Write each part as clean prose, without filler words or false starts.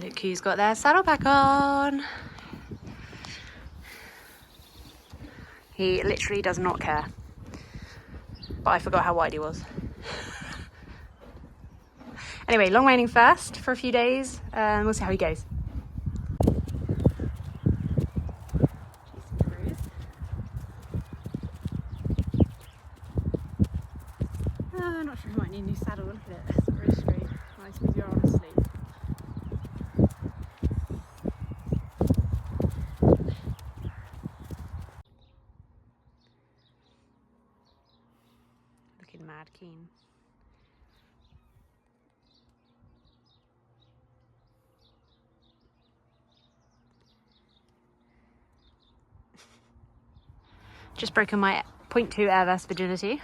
Look who's got their saddle back on. He literally does not care. But I forgot how wide he was. Anyway, long reining first for a few days, and we'll see how he goes. I'm not sure if I might need a new saddle. Look at it, it's really straight. Nice because you're on asleep. Looking mad keen. Just broken my 0.2 air vest virginity.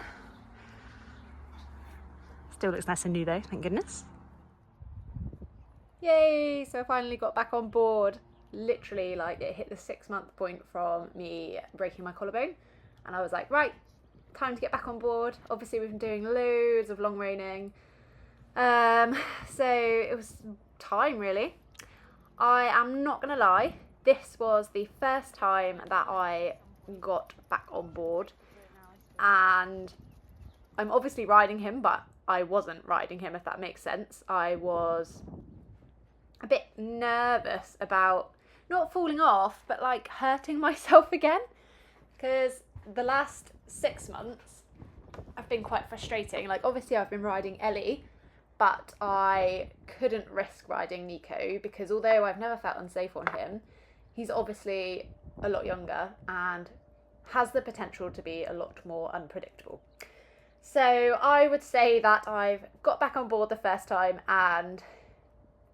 Still looks nice and new though, thank goodness. Yay! So I finally got back on board. Literally, like, it hit the 6-month point from me breaking my collarbone. And I was like, right, time to get back on board. Obviously, we've been doing loads of long reining. So it was time, really. I am not gonna lie, this was the first time that I got back on board. And I'm obviously riding him, but I wasn't riding him, if that makes sense. I was a bit nervous about not falling off, but like hurting myself again, because the last 6 months have been quite frustrating. Like, obviously I've been riding Ellie, but I couldn't risk riding Nico because although I've never felt unsafe on him, he's obviously a lot younger and has the potential to be a lot more unpredictable. So I would say that I've got back on board the first time and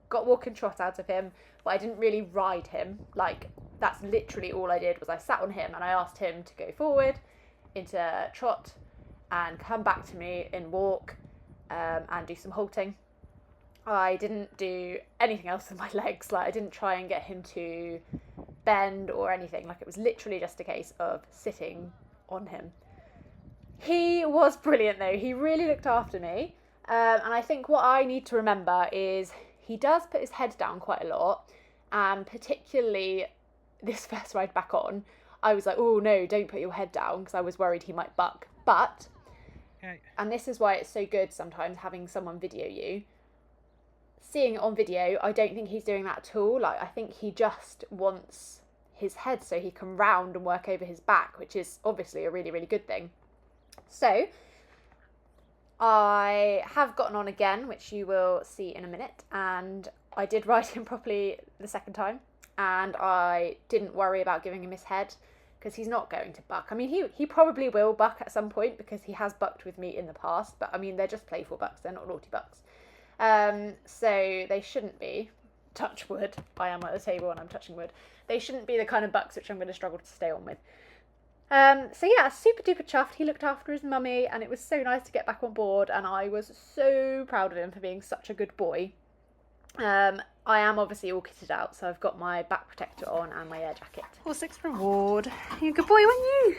got walk and trot out of him, but I didn't really ride him. Like, that's literally all I did, was I sat on him and I asked him to go forward into trot and come back to me in walk, and do some halting. I didn't do anything else with my legs. Like, I didn't try and get him to bend or anything. Like, it was literally just a case of sitting on him. He was brilliant though. He really looked after me. And I think what I need to remember is he does put his head down quite a lot. And particularly this first ride back on, I was like, oh no, don't put your head down, because I was worried he might buck. But, and this is why it's so good sometimes having someone video you, seeing it on video, I don't think he's doing that at all. Like, I think he just wants his head so he can round and work over his back, which is obviously a really, really good thing. So I have gotten on again, which you will see in a minute, and I did ride him properly the second time, and I didn't worry about giving him his head because he's not going to buck. I mean, he probably will buck at some point because he has bucked with me in the past, but I mean, they're just playful bucks, they're not naughty bucks. So they shouldn't be, touch wood, I am at the table and I'm touching wood, they shouldn't be the kind of bucks which I'm going to struggle to stay on with. So yeah, super duper chuffed. He looked after his mummy and it was so nice to get back on board, and I was so proud of him for being such a good boy. I am obviously all kitted out, so I've got my back protector on and my air jacket. Horse 6 reward. You're a good boy, weren't you?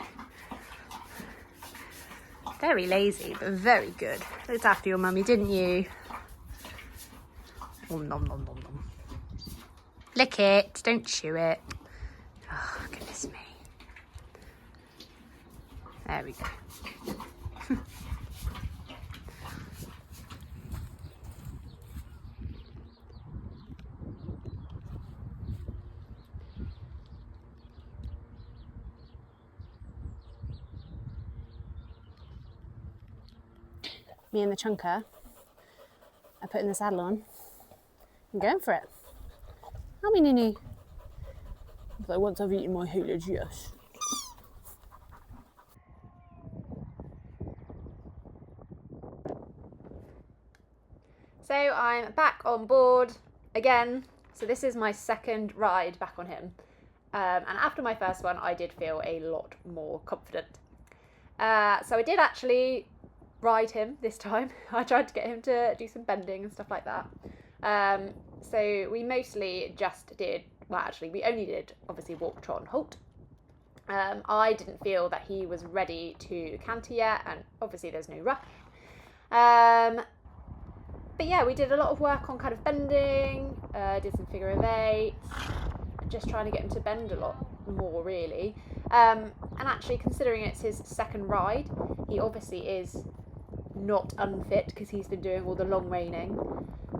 Very lazy, but very good. Looked after your mummy, didn't you? Nom nom nom nom nom. Lick it, don't chew it. Oh, goodness me. There we go. Me and the chunker are putting the saddle on and going for it. How many Nini? So once I've eaten my haylage, yes. So I'm back on board again. So this is my second ride back on him. And after my first one, I did feel a lot more confident. So I did actually ride him this time. I tried to get him to do some bending and stuff like that. So we mostly just did, well actually we only did obviously walk, trot and halt. I didn't feel that he was ready to canter yet, and obviously there's no rush. But yeah, we did a lot of work on kind of bending, did some figure of eights, just trying to get him to bend a lot more really. And actually, considering it's his second ride, he obviously is not unfit because he's been doing all the long reining.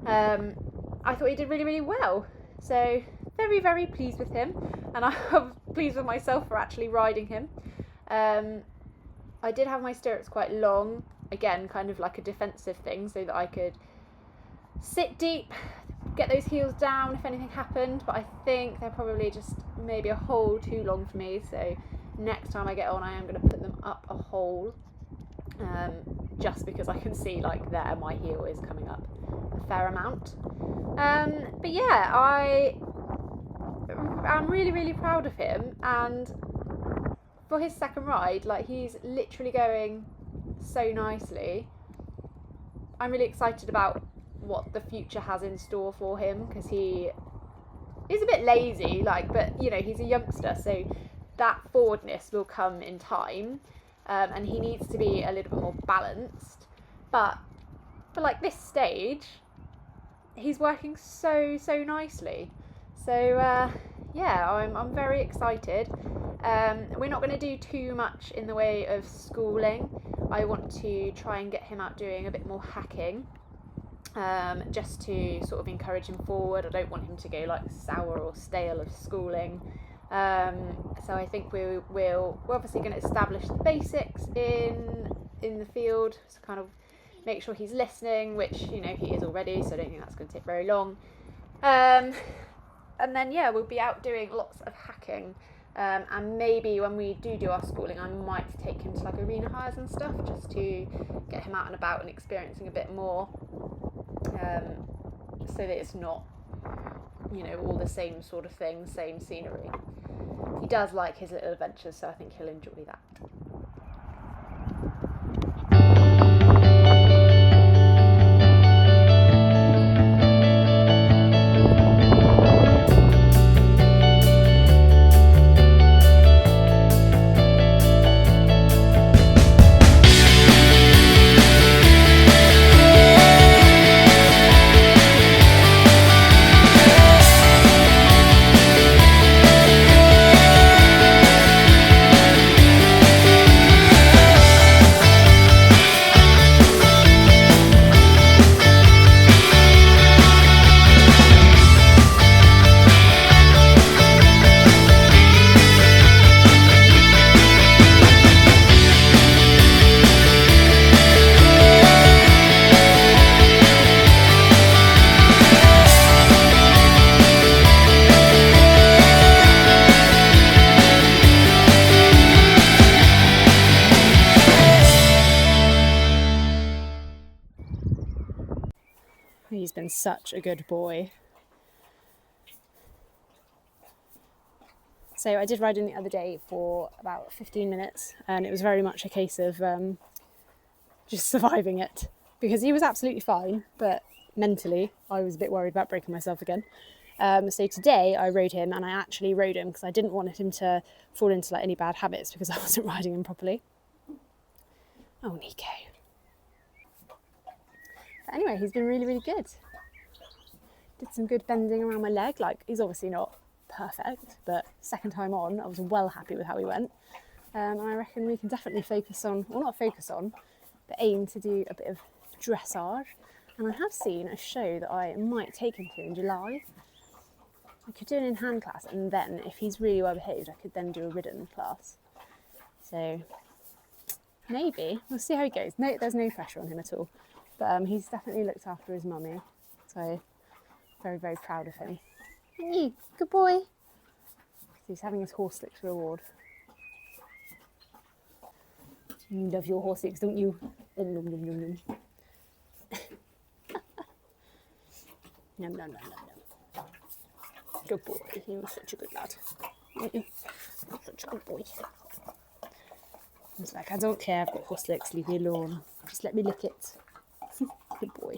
I thought he did really, really well. So very, very pleased with him, and I'm pleased with myself for actually riding him. I did have my stirrups quite long, again, kind of like a defensive thing, so that I could sit deep, get those heels down if anything happened, but I think they're probably just maybe a hole too long for me, so next time I get on I am going to put them up a hole, just because I can see like there my heel is coming up a fair amount. But yeah, I'm really, really proud of him, and for his second ride, like, he's literally going so nicely. I'm really excited about what the future has in store for him, because he is a bit lazy, like, but you know, he's a youngster, so that forwardness will come in time, and he needs to be a little bit more balanced. But for like this stage, he's working so nicely. So yeah, I'm very excited. We're not going to do too much in the way of schooling. I want to try and get him out doing a bit more hacking, just to sort of encourage him forward. I don't want him to go like sour or stale of schooling. So I think we're obviously going to establish the basics in the field, so kind of make sure he's listening, which, you know, he is already, so I don't think that's going to take very long. And then yeah, we'll be out doing lots of hacking, and maybe when we do our schooling, I might take him to like arena hires and stuff, just to get him out and about and experiencing a bit more, so that it's not, you know, all the same sort of thing, same scenery. He does like his little adventures, so I think he'll enjoy that. He's been such a good boy. So I did ride him the other day for about 15 minutes, and it was very much a case of just surviving it, because he was absolutely fine, but mentally I was a bit worried about breaking myself again. So today I rode him, and I actually rode him because I didn't want him to fall into like any bad habits, because I wasn't riding him properly. Oh, Nico. But anyway, he's been really, really good. Did some good bending around my leg. Like, he's obviously not perfect, but second time on, I was well happy with how he went. And I reckon we can definitely focus on, well, not focus on, but aim to do a bit of dressage. And I have seen a show that I might take him to in July. I could do an in-hand class, and then if he's really well behaved, I could then do a ridden class. So maybe, we'll see how he goes. No, there's no pressure on him at all. But he's definitely looked after his mummy. So very, very proud of him. And you, good boy. He's having his horse licks reward. You love your horse licks, don't you? Nom, nom, nom, nom. Nom, nom, nom, nom, nom. Good boy. You're such a good lad. You're such a good boy. He's like, I don't care, I've got horse licks, leave me alone. Just let me lick it. Good boy.